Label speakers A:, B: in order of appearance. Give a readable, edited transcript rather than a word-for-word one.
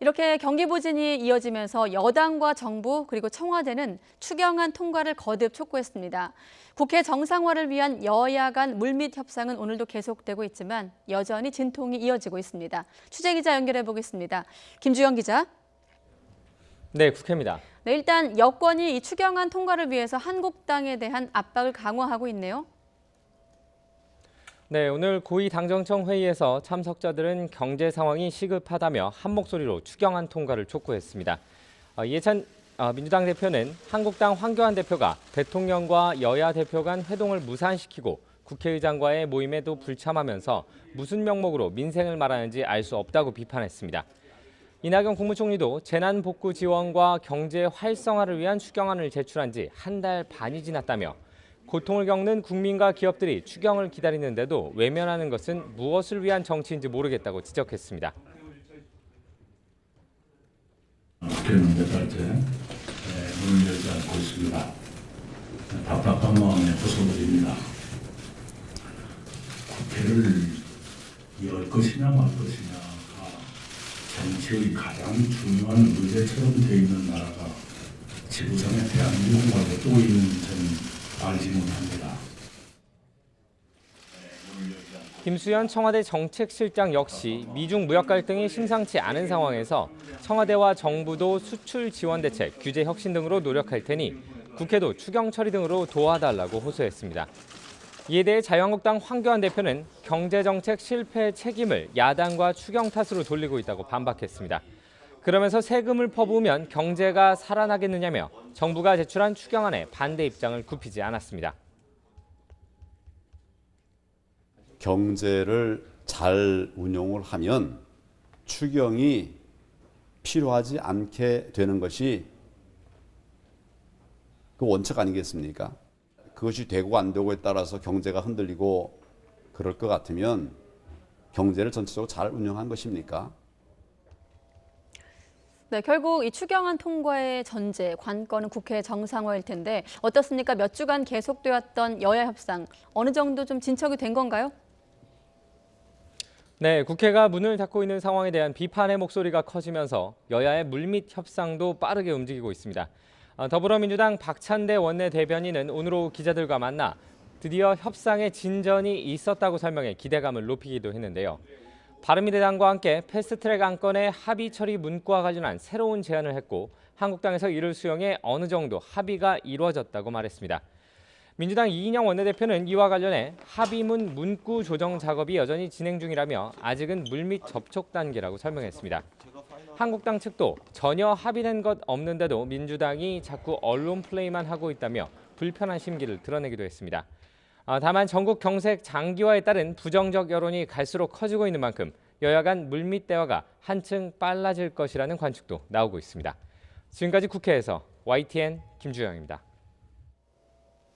A: 이렇게 경기 부진이 이어지면서 여당과 정부 그리고 청와대는 추경안 통과를 거듭 촉구했습니다. 국회 정상화를 위한 여야 간 물밑 협상은 오늘도 계속되고 있지만 여전히 진통이 이어지고 있습니다. 취재기자 연결해 보겠습니다. 김주영 기자.
B: 네, 국회입니다.
A: 네, 일단 여권이 이 추경안 통과를 위해서 한국당에 대한 압박을 강화하고 있네요.
B: 네, 오늘 고위 당정청 회의에서 참석자들은 경제 상황이 시급하다며 한 목소리로 추경안 통과를 촉구했습니다. 이해찬 민주당 대표는 한국당 황교안 대표가 대통령과 여야 대표 간 회동을 무산시키고 국회의장과의 모임에도 불참하면서 무슨 명목으로 민생을 말하는지 알 수 없다고 비판했습니다. 이낙연 국무총리도 재난 복구 지원과 경제 활성화를 위한 추경안을 제출한 지 한 달 반이 지났다며 고통을 겪는 국민과 기업들이 추경을 기다리는데도 외면하는 것은 무엇을 위한 정치인지 모르겠다고 지적했습니다.
C: 국회는 몇 달째 문을 열지 않고 있습니다. 답답한 마음에 호소드립니다. 국회를 열 것이냐 말 것이냐가 정치의 가장 중요한 의제처럼 되어 있는 나라가 지구상에 대한민국 말고 또 있는지 저는 알지 못합니다.
B: 김수현 청와대 정책실장 역시 미중 무역 갈등이 심상치 않은 상황에서 청와대와 정부도 수출 지원 대책, 규제 혁신 등으로 노력할 테니 국회도 추경 처리 등으로 도와달라고 호소했습니다. 이에 대해 자유한국당 황교안 대표는 경제정책 실패의 책임을 야당과 추경 탓으로 돌리고 있다고 반박했습니다. 그러면서 세금을 퍼부으면 경제가 살아나겠느냐며 정부가 제출한 추경안에 반대 입장을 굽히지 않았습니다.
D: 경제를 잘 운용을 하면 추경이 필요하지 않게 되는 것이 그 원칙 아니겠습니까? 그것이 되고 안 되고에 따라서 경제가 흔들리고 그럴 것 같으면 경제를 전체적으로 잘 운영한 것입니까?
A: 네, 결국 이 추경안 통과의 전제, 관건은 국회 정상화일 텐데 어떻습니까? 몇 주간 계속되었던 여야 협상, 어느 정도 좀 진척이 된 건가요?
B: 네, 국회가 문을 닫고 있는 상황에 대한 비판의 목소리가 커지면서 여야의 물밑 협상도 빠르게 움직이고 있습니다. 더불어민주당 박찬대 원내대변인은 오늘 오후 기자들과 만나 드디어 협상에 진전이 있었다고 설명해 기대감을 높이기도 했는데요. 바른미래당과 함께 패스트트랙 안건의 합의 처리 문구와 관련한 새로운 제안을 했고 한국당에서 이를 수용해 어느 정도 합의가 이루어졌다고 말했습니다. 민주당 이인영 원내대표는 이와 관련해 합의문 문구 조정 작업이 여전히 진행 중이라며 아직은 물밑 접촉 단계라고 설명했습니다. 한국당 측도 전혀 합의된 것 없는데도 민주당이 자꾸 언론 플레이만 하고 있다며 불편한 심기를 드러내기도 했습니다. 다만 전국 경색 장기화에 따른 부정적 여론이 갈수록 커지고 있는 만큼 여야 간 물밑 대화가 한층 빨라질 것이라는 관측도 나오고 있습니다. 지금까지 국회에서 YTN 김주영입니다.